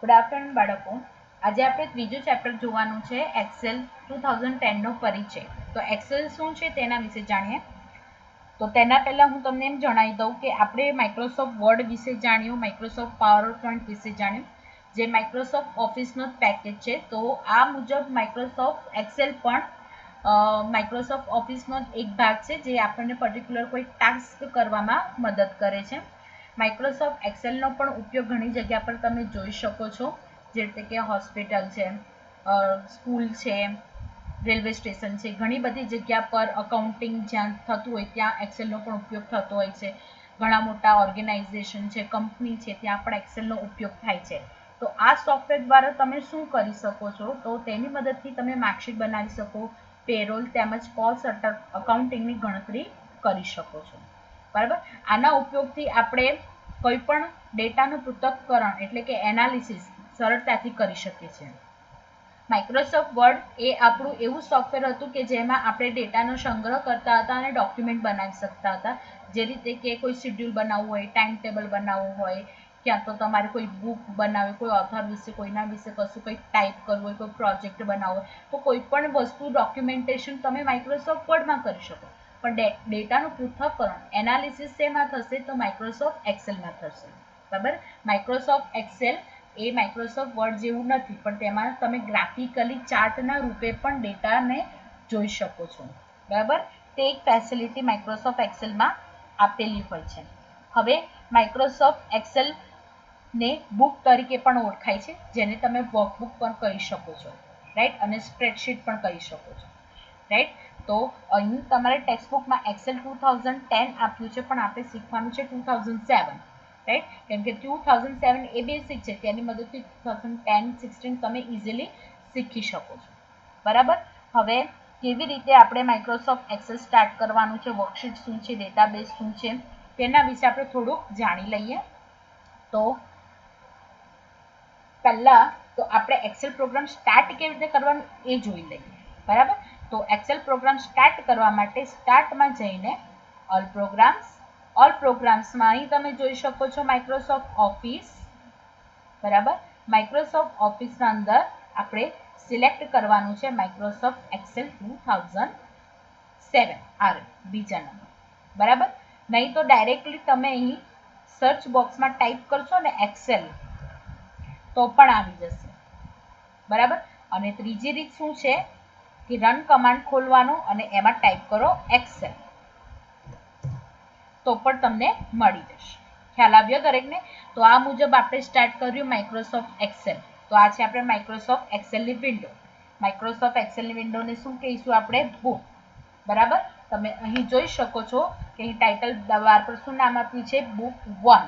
Good afternoon બાળકો. આજે આપણે ત્રીજું ચેપ્ટર જોવાનું છે એક્સેલ 2010 નો પરિચય. તો એક્સેલ શું છે તેના વિશે જાણીએ. તો તેના પહેલાં હું તમને એમ જણાવી દઉં કે આપણે માઇક્રોસોફ્ટ વર્ડ વિશે જાણ્યું, માઇક્રોસોફ્ટ પાવર પોઈન્ટ વિશે જાણ્યું, જે માઇક્રોસોફ્ટ ઓફિસનો જ પેકેજ છે. તો આ મુજબ માઇક્રોસોફ્ટ એક્સેલ પણ માઇક્રોસોફ્ટ ઓફિસનો એક ભાગ છે, જે આપણને પર્ટિક્યુલર કોઈ ટાસ્ક કરવામાં મદદ કરે છે. માઇક્રોસોફ્ટ એક્સેલનો પણ ઉપયોગ ઘણી જગ્યા પર તમે જોઈ શકો છો, જે રીતે કે હોસ્પિટલ છે, સ્કૂલ છે, રેલવે સ્ટેશન છે, ઘણી બધી જગ્યા પર અકાઉન્ટિંગ જ્યાં થતું હોય ત્યાં એક્સેલનો પણ ઉપયોગ થતો હોય છે. ઘણા મોટા ઓર્ગેનાઇઝેશન છે, કંપની છે, ત્યાં પણ એક્સેલનો ઉપયોગ થાય છે. તો આ સોફ્ટવેર દ્વારા તમે શું કરી શકો છો, તો તેની મદદથી તમે માર્કશીટ બનાવી શકો, પેરોલ તેમજ કોસ્ટ અકાઉન્ટિંગની ગણતરી કરી શકો છો. બરાબર. આના ઉપયોગથી આપણે કોઈ પણ ડેટાનું પૃથ્થકરણ એટલે કે એનાલિસિસ સરળતાથી કરી શકીએ છીએ. માઇક્રોસોફ્ટ વર્ડ એ આપણું એવું સોફ્ટવેર હતું કે જેમાં આપણે ડેટાનો સંગ્રહ કરતા હતા અને ડોક્યુમેન્ટ બનાવી શકતા હતા. જે રીતે કે કોઈ શેડ્યુલ બનાવવું હોય, ટાઈમ ટેબલ બનાવવું હોય, ક્યાં તો તમારે કોઈ બુક બનાવવી, કોઈ ઓથર વિશે કોઈના વિશે કશું કંઈક ટાઈપ કરવું હોય, કોઈ પ્રોજેક્ટ બનાવવો હોય, તો કોઈ પણ વસ્તુ ડોક્યુમેન્ટેશન તમે માઇક્રોસોફ્ટ વર્ડમાં કરી શકો. પણ ડેટાનું પૃથ્થકરણ એનાલિસિસ શેમાં થશે, તો માઇક્રોસોફ્ટ એક્સેલમાં થશે. બરાબર. માઇક્રોસોફ્ટ એક્સેલ એ માઇક્રોસોફ્ટ વર્ડ જેવું નથી, પણ તેમાં તમે ગ્રાફિકલી ચાર્ટના રૂપે પણ ડેટાને જોઈ શકો છો. બરાબર. તે એક ફેસિલિટી માઇક્રોસોફ્ટ એક્સેલમાં આપેલી હોય છે. હવે માઇક્રોસોફ્ટ એક્સેલ ને બુક તરીકે પણ ઓળખાય છે, જેને તમે વર્કબુક પણ કહી શકો છો, રાઈટ, અને સ્પ્રેડશીટ પણ કહી શકો છો, રાઈટ. તો અહીં તમારે ટેક્સ્ટબુકમાં એક્સેલ 2010 આપ્યું છે, પણ આપણે શીખવાનું છે 2007, રાઈટ. કેમ કે 2007 એ બેસિક છે, તેની મદદથી 2010-16 તમે ઇઝીલી શીખી શકો છો. બરાબર. હવે કેવી રીતે આપણે માઇક્રોસોફ્ટ એક્સેલ સ્ટાર્ટ કરવાનું છે, વર્કશીટ શું છે, ડેટાબેઝ શું છે, તેના વિશે આપણે થોડુંક જાણી લઈએ. તો પહેલા તો આપણે એક્સેલ પ્રોગ્રામ સ્ટાર્ટ કેવી રીતે કરવાનું એ જોઈ લઈએ. બરાબર. તો એક્સેલ પ્રોગ્રામ સ્ટાર્ટ કરવા માટે સ્ટાર્ટમાં જઈને ઓલ પ્રોગ્રામ્સમાં અહીં તમે જોઈ શકો છો માઇક્રોસોફ્ટ ઓફિસ. બરાબર. માઇક્રોસોફ્ટ ઓફિસના અંદર આપણે સિલેક્ટ કરવાનું છે માઇક્રોસોફ્ટ એક્સેલ 2007, આ બીજા નંબર. બરાબર. નહીં તો ડાયરેક્ટલી તમે અહીં સર્ચ બોક્સમાં ટાઈપ કરશો ને એક્સેલ તો પણ આવી જશે. બરાબર. અને ત્રીજી રીત શું છે કે રન કમાન્ડ ખોલવાનો અને એમાં ટાઈપ કરો એક્સેલ, તો પણ તમને મળી જશે. ખ્યાલ આવ્યો દરેકને? તો આ મુજબ આપણે સ્ટાર્ટ કર્યું માઇક્રોસોફ્ટ એક્સેલ. તો આ છે આપણે માઇક્રોસોફ્ટ એક્સેલની વિન્ડો. માઇક્રોસોફ્ટ એક્સેલની વિન્ડોને શું કહીશું આપણે? બુક. બરાબર. તમે અહીં જોઈ શકો છો કે અહીં ટાઇટલ બાર પર શું નામ આપ્યું છે? બુક 1,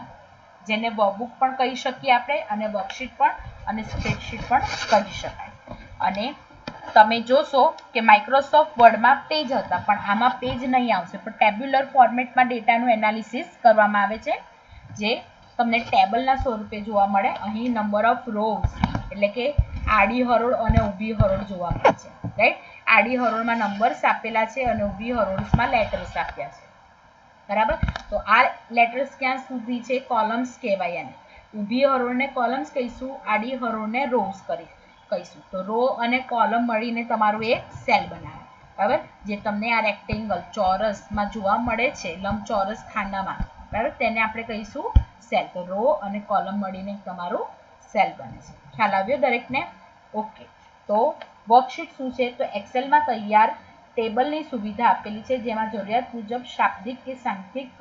જેને વર્કબુક પણ કહી શકીએ આપણે, અને વર્કશીટ પણ અને સ્પ્રેડશીટ પણ કહી શકાય. અને તમે જોશો કે માઇક્રોસોફ્ટ વર્ડમાં પેજ હતા, પણ આમાં પેજ નહીં આવશે, પણ ટેબ્યુલર ફોર્મેટમાં ડેટાનું એનાલિસિસ કરવામાં આવે છે, જે તમને ટેબલના સ્વરૂપે જોવા મળે. અહીં નંબર ઓફ રોઝ એટલે કે આડી હરોળ અને ઊભી હરોળ જોવા મળે છે, રાઈટ. આડી હરોળમાં નંબર્સ આપેલા છે અને ઊભી હરોળમાં લેટર્સ આપ્યા છે. બરાબર. તો આ લેટર્સ ક્યાં સુધી છે? કોલમ્સ કહેવાય એને. ઊભી હરોળને કોલમ્સ કહીશું, આડી હરોળને રોઝ કહીશું. તો રો અને કોલમ મળીને તમારું એક સેલ બનાવે. બરાબર. જે તમને આ રેક્ટેંગલ ચોરસમાં જોવા મળે છે, લંબચોરસ ખાનામાં, બરાબર, તેને આપણે કહીશું સેલ. તો રો અને કોલમ મળીને તમારું સેલ બને છે. ખ્યાલ આવ્યો દરેકને? ઓકે. તો વર્કશીટ શું છે? તો એક્સેલમાં તૈયાર ટેબલની સુવિધા આપેલી છે, જેમાં જરૂરિયાત મુજબ શાબ્દિક કે સાંખ્યિક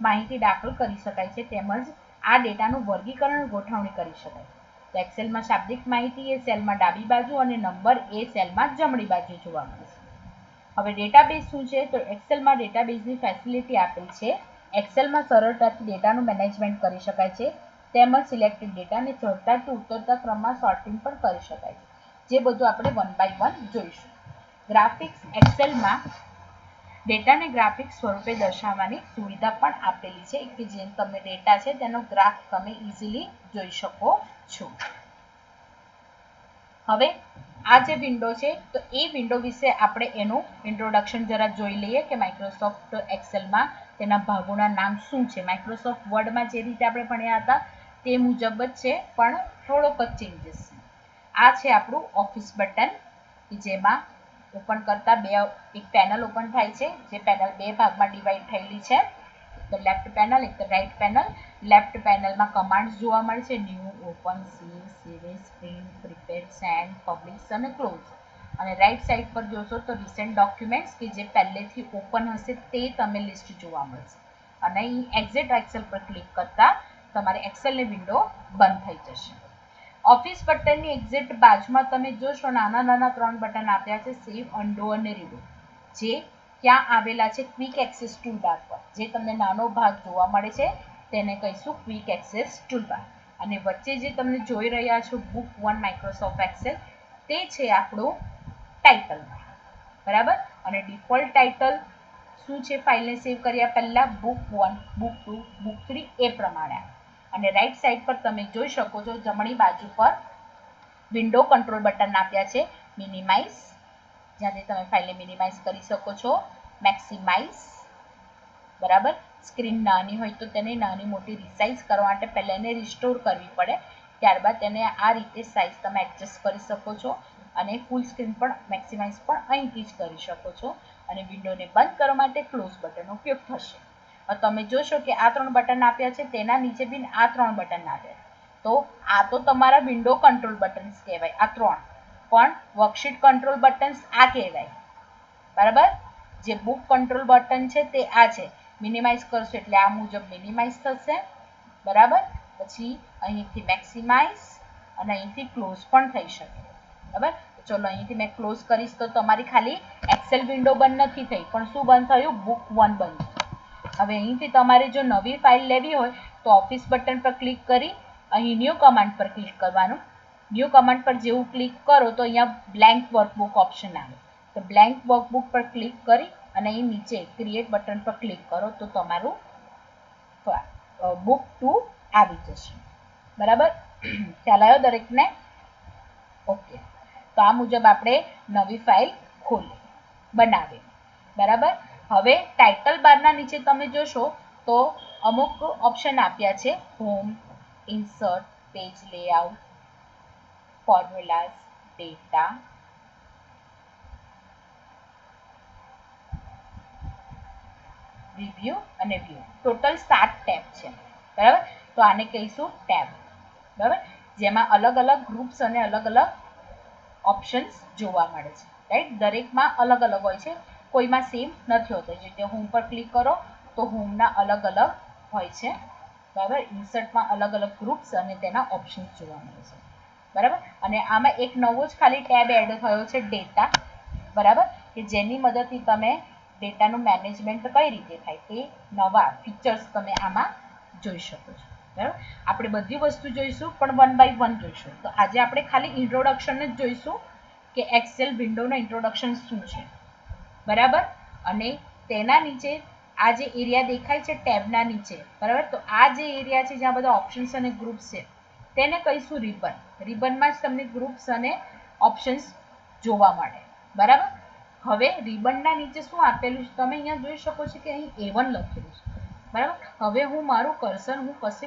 માહિતી દાખલ કરી શકાય છે, તેમજ આ ડેટાનું વર્ગીકરણ ગોઠવણી કરી શકાય. તો એક્સેલમાં શાબ્દિક માહિતી એ સેલમાં ડાબી બાજુ અને નંબર એ સેલમાં જમણી બાજુ જોવા મળે છે. હવે ડેટાબેઝ શું છે? તો એક્સેલમાં ડેટાબેઝની ફેસિલિટી આપેલ છે. એક્સેલમાં સરળતાથી ડેટાનું મેનેજમેન્ટ કરી શકાય છે, તેમજ સિલેક્ટેડ ડેટાને ચડતા કે ઉતરતા ક્રમમાં સોર્ટિંગ પણ કરી શકાય છે, જે બધું આપણે 1 by 1 જોઈશું. ગ્રાફિક્સ એક્સેલમાં ડેટાને ગ્રાફિક સ્વરૂપે દર્શાવવાની સુવિધા પણ આપેલી છે, કે જેમ તમને ડેટા છે તેનો ગ્રાફ તમે ઇઝીલી જોઈ શકો છો. હવે આ જે વિન્ડો છે, તો એ વિન્ડો વિશે આપણે એનું ઇન્ટ્રોડક્શન જરા જોઈ લઈએ કે માઇક્રોસોફ્ટ એક્સેલમાં તેના ભાગોના નામ શું છે. માઇક્રોસોફ્ટ વર્ડમાં જે રીતે આપણે ભણ્યા હતા તે મુજબ જ છે, પણ થોડોક જ ચેન્જીસ છે. આ છે આપણું ઓફિસ બટન, જેમાં ઓપન કરતા એક પેનલ ઓપન થાય છે, જે પેનલ બે ભાગમાં ડિવાઈડ થયેલી છે, એક તો લેફ્ટ પેનલ, એક તો રાઈટ પેનલ. લેફ્ટ પેનલમાં કમાન્ડ્સ જોવા મળે છે, new, open, save, series, print, prepare, send, publish અને ક્લોઝ. અને રાઈટ સાઈડ પર જોશો તો રિસેન્ટ ડોક્યુમેન્ટ્સ કે જે પહેલેથી ઓપન હશે તે તમે લિસ્ટ જોવા મળશે. અને અહીં એક્ઝિટ એક્સેલ પર ક્લિક કરતા તમારી એક્સેલની વિન્ડો બંધ થઈ જશે. ઓફિસ બટનની એક્ઝિટ બાજુમાં તમે જોશો નાના નાના 3 બટન આપ્યા છે, સેવ, અન્ડુ અને રીડુ, જે ક્યાં આવેલા છે ક્વિક એક્સેસ ટૂલબાર પર. જે તમને નાનો ભાગ જોવા મળે છે તેને કહીશું ક્વિક એક્સેસ ટૂલબાર. અને વચ્ચે જે તમે જોઈ રહ્યા છો બુક 1 માઇક્રોસોફ્ટ એક્સેલ, તે છે આપણું ટાઇટલ, બરાબર. અને ડિફોલ્ટ ટાઇટલ શું છે ફાઇલને સેવ કર્યા પહેલા? બુક 1, બુક 2, બુક 3 એ પ્રમાણે. અને રાઈટ સાઈડ પર તમે જોઈ શકો છો જમણી બાજુ પર વિન્ડો કંટ્રોલ બટન આપ્યા છે, મિનિમાઇઝ, જ્યાંથી તમે ફાઇલને મિનિમાઇઝ કરી શકો છો, મેક્સિમાઇઝ, બરાબર. સ્ક્રીન નાની હોય તો તેને નાની મોટી રિસાઇઝ કરવા માટે પહેલાં એને રિસ્ટોર કરવી પડે, ત્યારબાદ તેને આ રીતે સાઇઝ તમે એડજસ્ટ કરી શકો છો. અને ફૂલ સ્ક્રીન પણ મેક્સિમાઇઝ પણ અહીંથી જ કરી શકો છો. અને વિન્ડોને બંધ કરવા માટે ક્લોઝ બટનનો ઉપયોગ થશે. તમે જોશો કે આ 3 બટન આપ્યા છે, તેના નીચે બી આ 3 બટન આપ્યા. તો આ તો તમારા વિન્ડો કંટ્રોલ બટન્સ કહેવાય, આ 3. પણ વર્કશીટ કંટ્રોલ બટન્સ આ કહેવાય, બરાબર. જે બુક કંટ્રોલ બટન છે તે આ છે. મિનિમાઇઝ કરશો એટલે આ મુજબ મિનિમાઇઝ થશે, બરાબર. પછી અહીંથી મેક્સિમાઇઝ અને અહીંથી ક્લોઝ પણ થઈ શકે, બરાબર. ચલો અહીંથી મેં ક્લોઝ કરીશ તો તમારી ખાલી એક્સેલ વિન્ડો બંધ નથી થઈ, પણ શું બંધ થયું? બુક 1 બંધ. હવે અહીંથી તમારે જો નવી ફાઇલ લેવી હોય તો ઓફિસ બટન પર ક્લિક કરી અહીં ન્યૂ કમાન્ડ પર ક્લિક કરવાનું. ન્યૂ કમાન્ડ પર જેવું ક્લિક કરો તો અહીંયા બ્લેન્ક વર્કબુક ઓપ્શન આવે, તો બ્લેન્ક વર્કબુક પર ક્લિક કરી અને અહીં નીચે ક્રિએટ બટન પર ક્લિક કરો તો તમારું બુક 2 આવી જશે, બરાબર. ખ્યાલ આવ્યો દરેકને? ઓકે. તો આ મુજબ આપણે નવી ફાઇલ ખોલી બનાવી, બરાબર. હવે ટાઇટલ બારના નીચે તમે જોશો તો અમુક ઓપ્શન આપ્યા છે, home, insert, page layout, formulas, data, review અને વ્યૂ. ટોટલ 7 ટેબ છે, બરાબર. તો આને કહીશું ટેબ, બરાબર, જેમાં અલગ અલગ ગ્રુપ્સ અને અલગ અલગ ઓપ્શન્સ જોવા મળે છે, રાઈટ. દરેકમાં અલગ અલગ હોય છે, કોઈમાં સેમ નથી હોતો. જે રીતે હોમ પર ક્લિક કરો તો હોમના અલગ અલગ હોય છે, બરાબર. ઇન્સર્ટમાં અલગ અલગ ગ્રુપ્સ અને તેના ઓપ્શન્સ જોવા મળે છે, બરાબર. અને આમાં એક નવો જ ખાલી ટેબ એડ થયો છે, ડેટા, બરાબર, કે જેની મદદથી તમે ડેટાનું મેનેજમેન્ટ કઈ રીતે થાય તે નવા ફીચર્સ તમે આમાં જોઈ શકો છો, બરાબર. આપણે બધી વસ્તુ જોઈશું પણ 1 બાય 1 જોઈશું. તો આજે આપણે ખાલી ઇન્ટ્રોડક્શન જ જોઈશું કે એક્સેલ વિન્ડોના ઇન્ટ્રોડક્શન શું છે, બરાબર. અને તેના નીચે આ જે એરિયા દેખાય છે ટેબના નીચે, બરાબર, તો આ જે એરિયા છે જ્યાં બધા ઓપ્શન્સ અને ગ્રુપ્સ છે તેને કહીશું રિબન. રિબનમાં જ તમને ગ્રુપ્સ અને ઓપ્શન્સ જોવા મળે, બરાબર. હવે રિબનના નીચે શું આપેલું છે તમે અહીંયા જોઈ શકો છો કે અહીં A1 લખેલું છે, બરાબર. હવે હું મારું કર્સર હું કશે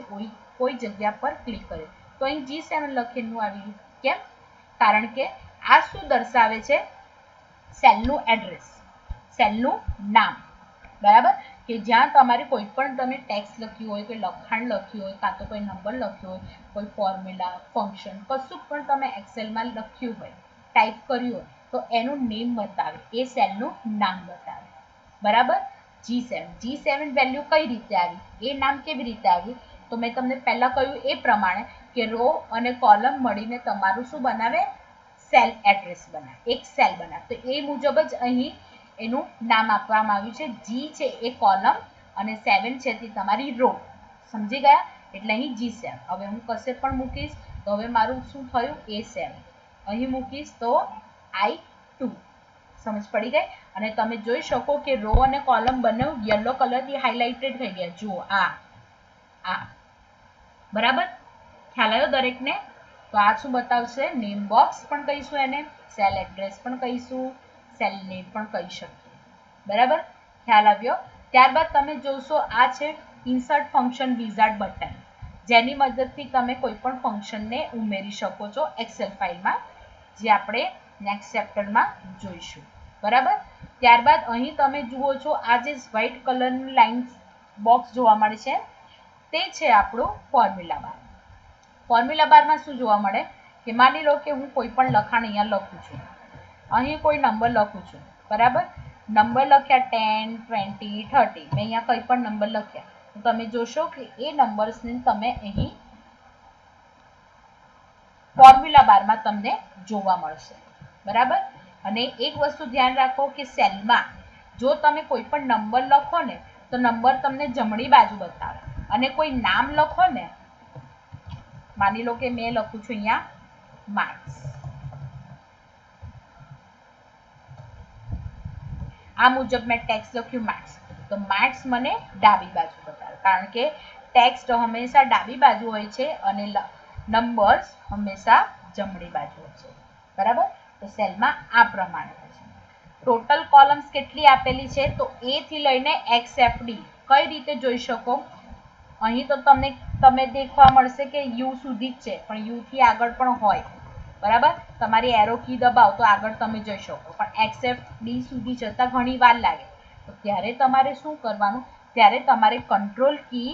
કોઈ જગ્યા પર ક્લિક કર્યું તો અહીં G7 લખેલું આવ્યું. કેમ? કારણ કે આ શું દર્શાવે છે? સેલનું એડ્રેસ, સેલનું નામ, બરાબર. કે જ્યાં તમારે કોઈ પણ તમે ટેક્સ્ટ લખ્યું હોય, કોઈ લખાણ લખ્યું હોય, કાં તો કોઈ નંબર લખ્યો હોય, કોઈ ફોર્મ્યુલા, ફંક્શન, કશું પણ તમે એક્સેલમાં લખ્યું હોય, ટાઈપ કર્યું હોય, તો એનું નેમ બતાવે, એ સેલનું નામ બતાવે, બરાબર. G7 વેલ્યુ કઈ રીતે આવી, એ નામ કેવી રીતે આવ્યું? તો મેં તમને પહેલા કહ્યું એ પ્રમાણે કે રો અને કોલમ મળીને તમારું શું બનાવે? સેલ એડ્રેસ બનાવે, એક સેલ બનાવે. તો એ મુજબ જ અહીં એનું નામ આપવામાં આવ્યું છે. G છે એ કોલમ અને 7 છે તે તમારી રો. સમજી ગયા? એટલે અહીં G7. હવે હું કશે પણ મૂકીશ તો હવે મારું શું થયું? A7. અહીં મૂકીશ તો I2. સમજ પડી ગઈ? અને તમે જોઈ શકો કે રો અને કોલમ બંને યલો કલરથી હાઇલાઇટેડ થઈ ગયા. જુઓ આ બરાબર. ખ્યાલ આવ્યો દરેકને? તો આ શું બતાવશે? નેમ બોક્સ પણ કહીશું એને, સેલ એડ્રેસ પણ કહીશું, સેલ નેમ પણ કહી શકીએ, બરાબર. ખ્યાલ આવ્યો? ત્યારબાદ તમે જોશો આ છે ઇન્સર્ટ ફંક્શન વિઝાર્ડ બટન, જેની મદદથી તમે કોઈ પણ ફંક્શનને ઉમેરી શકો છો એક્સેલ ફાઇલમાં, જે આપણે નેક્સ્ટ ચેપ્ટરમાં જોઈશું. બરાબર. ત્યારબાદ અહીં તમે જુઓ છો આ જે વ્હાઇટ કલરની લાઇન બોક્સ જોવા મળે છે તે છે આપણું ફોર્મ્યુલા બાર. ફોર્મ્યુલા બારમાં શું જોવા મળે કે માની લો કે હું કોઈ પણ લખાણ અહીંયા લખું છું, અહીં કોઈ નંબર લખું છું. બરાબર. નંબર લખ્યા 10, 20, 30. મેં અહીંયા કંઈ પણ નંબર લખ્યા તો તમે જોશો કે એ નંબર્સને તમે અહીં ફોર્મ્યુલા બારમાં તમને જોવા મળશે. બરાબર. અને એક વસ્તુ ધ્યાન રાખો કે સેલમાં જો તમે કોઈ પણ નંબર લખો ને તો નંબર તમને જમણી બાજુ બતાવે, અને કોઈ નામ લખો ને, માની લો કે મેં લખું છું અહીંયા માર્ક્સ, આ મુજબ મેં ટેક્સ્ટ લખ્યું માર્ક્સ, તો માર્ક્સ મને ડાબી બાજુ બતાવે, કારણ કે ટેક્સ્ટ હંમેશા ડાબી બાજુ હોય છે અને નંબર્સ હંમેશા જમણી બાજુ હોય છે. બરાબર. તો સેલમાં આ પ્રમાણે હોય છે. ટોટલ કોલમ્સ કેટલી આપેલી છે તો એ થી લઈને XFD કઈ રીતે જોઈ શકો, અહીં તો તમે દેખવા મળશે કે યુ સુધી જ છે, પણ યુ થી આગળ પણ હોય. બરાબર. તમારી એરો કી દબાવો તો આગળ તમે જઈ શકો, પણ XFD સુધી જતા ઘણી વાર લાગે. તો ત્યારે તમારે શું કરવાનું, ત્યારે તમારે કંટ્રોલ કી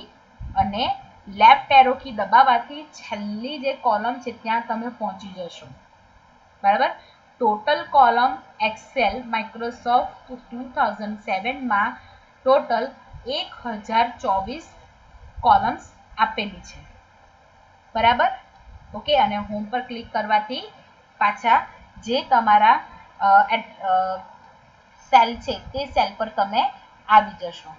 અને લેફ્ટ એરો કી દબાવવાથી છેલ્લી જે કોલમ છે ત્યાં તમે પહોંચી જશો. બરાબર. ટોટલ કોલમ એક્સેલ માઇક્રોસોફ્ટ 2007માં ટોટલ 1024 કોલમ્સ આપેલી છે. બરાબર. ઓકે. અને હોમ પર ક્લિક કરવાથી પાછા જે તમારા સેલ છે તે સેલ પર તમે આવી જશો.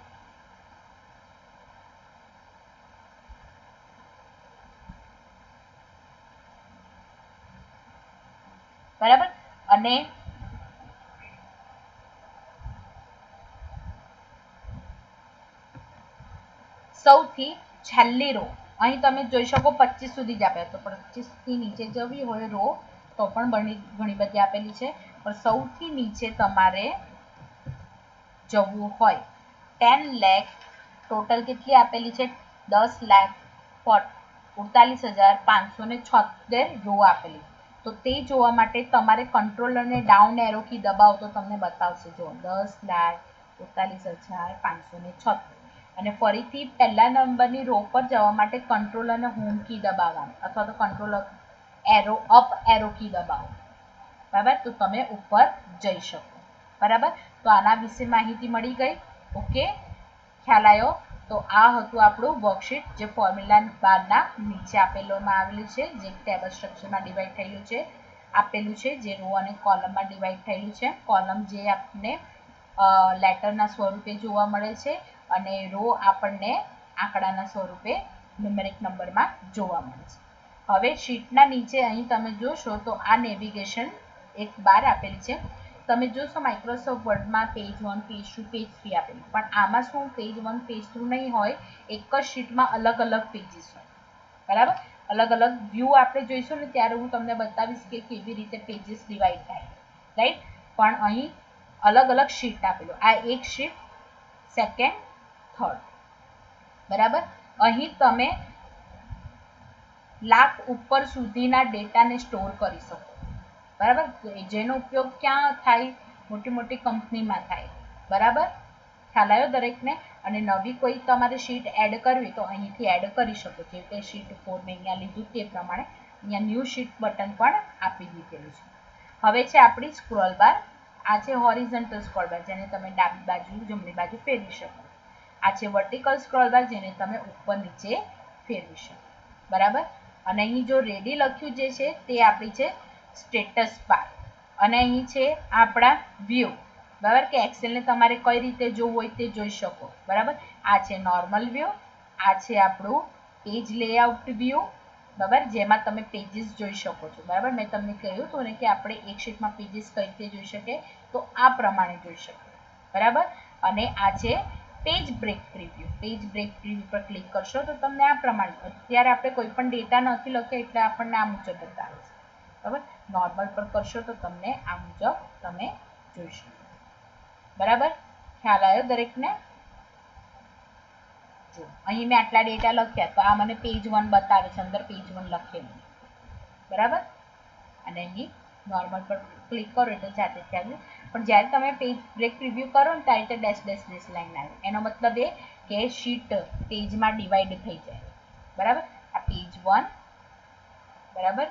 બરાબર. અને સૌથી છેલ્લી રો અહીં તમે જોઈ શકો 25 સુધી જ આપે, તો 25 થી નીચે જવી હોય રો તો પણ ઘણી બધી આપેલી છે, પણ સૌથી નીચે તમારે જવું હોય 10 લાખ ટોટલ કેટલી આપેલી છે 10,48,576 રો આપેલી. તો તે જોવા માટે તમારે કંટ્રોલ અને ડાઉન એરો કી દબાવો તો તમને બતાવશે. જો 10,48,576. અને ફરીથી પહેલા નંબરની રો પર જવા માટે કંટ્રોલ અને હોમ કી દબાવવાનું, અથવા તો control arrow up arrow key દબાવો. બરાબર. તો તમે ઉપર જઈ શકો. બરાબર. તો આના વિશે માહિતી મળી ગઈ. ઓકે. ખ્યાલ આવ્યો. તો આ હતું આપણું વર્કશીટ, જે ફોર્મ્યુલા બારના નીચે આપેલું છે, જે ટેબલ સ્ટ્રક્ચરમાં ડિવાઈડ થયેલું છે આપેલું છે, જે રો અને કોલમમાં ડિવાઈડ થયેલું છે. કોલમ જે આપણને લેટરના સ્વરૂપે જોવા મળે છે, અને રો આપણને આંકડાના સ્વરૂપે ન્યુમેરિક નંબરમાં જોવા મળે છે. હવે શીટના નીચે અહીં તમે જોશો તો આ નેવિગેશન એક બાર આપેલી છે. તમે જોશો માઇક્રોસોફ્ટ વર્ડમાં પેજ 1, પેજ 2, પેજ 3 આપેલું, પણ આમાં શું પેજ 1, પેજ 2 નહીં હોય, એક જ શીટમાં અલગ અલગ પેજીસ હોય. બરાબર. અલગ અલગ વ્યૂ આપણે જોઈશું ને ત્યારે હું તમને બતાવીશ કે કેવી રીતે પેજીસ ડિવાઈડ થાય. રાઈટ. પણ અહીં અલગ અલગ શીટ આપેલું, આ એક શીટ, સેકન્ડ, થર્ડ. બરાબર. અહીં તમે લાખ ઉપર સુધીના ડેટાને સ્ટોર કરી શકો. બરાબર. જેનો ઉપયોગ ક્યાં થાય, મોટી મોટી કંપનીમાં થાય. બરાબર. ખ્યાલ આવ્યો દરેકને. અને નવી કોઈ તમારે શીટ એડ કરવી તો અહીંથી એડ કરી શકો. જે રીતે શીટ 4 મેં અહીંયા લીધું તે પ્રમાણે અહીંયા ન્યૂ શીટ બટન પણ આપી દીધેલું છે. હવે છે આપણી સ્ક્રોલ બાર. આ છે હોરિઝોન્ટલ સ્ક્રોલ બાર, જેને તમે ડાબી બાજુ જમણી બાજુ ફેરવી શકો. આ છે વર્ટિકલ સ્ક્રોલ બાર, જેને તમે ઉપર નીચે ફેરવી શકો. બરાબર. અને અહીં જો રેડી લખ્યું જે છે તે આપણી છે સ્ટેટસ બાર. અને અહીં છે આપણા વ્યૂ. બરાબર. કે એક્સેલને તમારે કઈ રીતે જોવું હોય તે જોઈ શકો. બરાબર. આ છે નોર્મલ વ્યૂ. આ છે આપણું પેજ લેઆઉટ વ્યૂ. બરાબર. જેમાં તમે પેજીસ જોઈ શકો છો. બરાબર. મેં તમને કહ્યું હતું ને કે આપણે એક શીટમાં પેજીસ કઈ રીતે જોઈ શકીએ, તો આ પ્રમાણે જોઈ શકીએ. બરાબર. અને આ છે page break preview. Page break preview પર ક્લિક કરશો તો તમને આ પ્રમાણે, અત્યારે આપણે કોઈ પણ ડેટા નથી લખ્યો એટલે આપણને આ મુજબ બતાવે છે. બરાબર. નોર્મલ પર કરશો તો તમને આ મુજબ તમે જોઈ શકો. બરાબર. ખ્યાલ આવ્યો દરેકને? જો અહીં મેં આટલા ડેટા લખ્યા તો આ મને પેજ 1 બતાવે છે, અંદર પેજ 1 લખેલું, બરાબર. અને અહીં નોર્મલ પર ક્લિક કરો એટલે જાતે જ આવે. પણ જ્યારે તમે પેજ બ્રેક પ્રિવ્યૂ કરો ને ત્યારે તે ડેશ ડેશ ડેશ લાઈન આવે. એનો મતલબ એ કે શીટ પેજમાં ડિવાઈડ થઈ જાય, બરાબર. આ પેજ 1, બરાબર,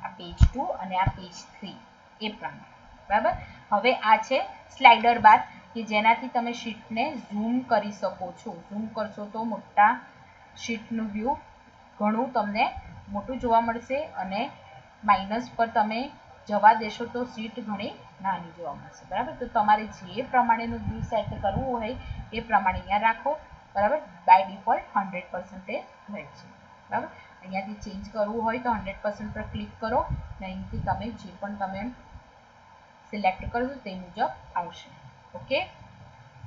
આ પેજ 2 અને આ પેજ 3 એ પ્રમાણે, બરાબર. હવે આ છે સ્લાઇડર બાર કે જેનાથી તમે શીટને ઝૂમ કરી શકો છો. ઝૂમ કરશો તો મોટા શીટનું વ્યૂ ઘણું તમને મોટું જોવા મળશે અને માઇનસ પર તમે જવા દેશો તો શીટ ઘણી નાની જોવા મળશે, બરાબર. તો તમારે જે પ્રમાણેનું વ્યૂ સેટ કરવું હોય એ પ્રમાણે અહીંયા રાખો, બરાબર. બાય ડિફોલ્ટ 100% રહે છે, બરાબર. અહીંયાથી ચેન્જ કરવું હોય તો 100% પર ક્લિક કરો અને અહીંથી તમે જે પણ તમે સિલેક્ટ કરશો તે મુજબ આવશે. ઓકે,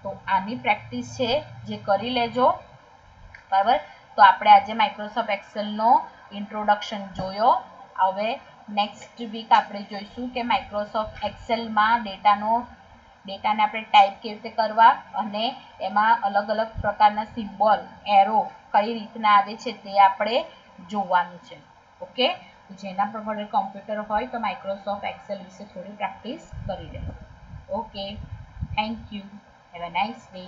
તો આની પ્રેક્ટિસ છે જે કરી લેજો, બરાબર. તો આપણે આજે માઇક્રોસોફ્ટ એક્સેલનો ઇન્ટ્રોડક્શન જોયો. હવે નેક્સ્ટ વીક આપણે જોઈશું કે માઇક્રોસોફ્ટ એક્સેલમાં ડેટાને આપણે ટાઈપ કેવી રીતે કરવા અને એમાં અલગ અલગ પ્રકારના સિમ્બોલ, એરો કઈ રીતના આવે છે તે આપણે જોવાનું છે. ઓકે, જેના પર ઘરે કોમ્પ્યુટર હોય તો માઇક્રોસોફ્ટ એક્સેલ વિશે થોડી પ્રેક્ટિસ કરી લેજો. Okay, thank you, have a nice day.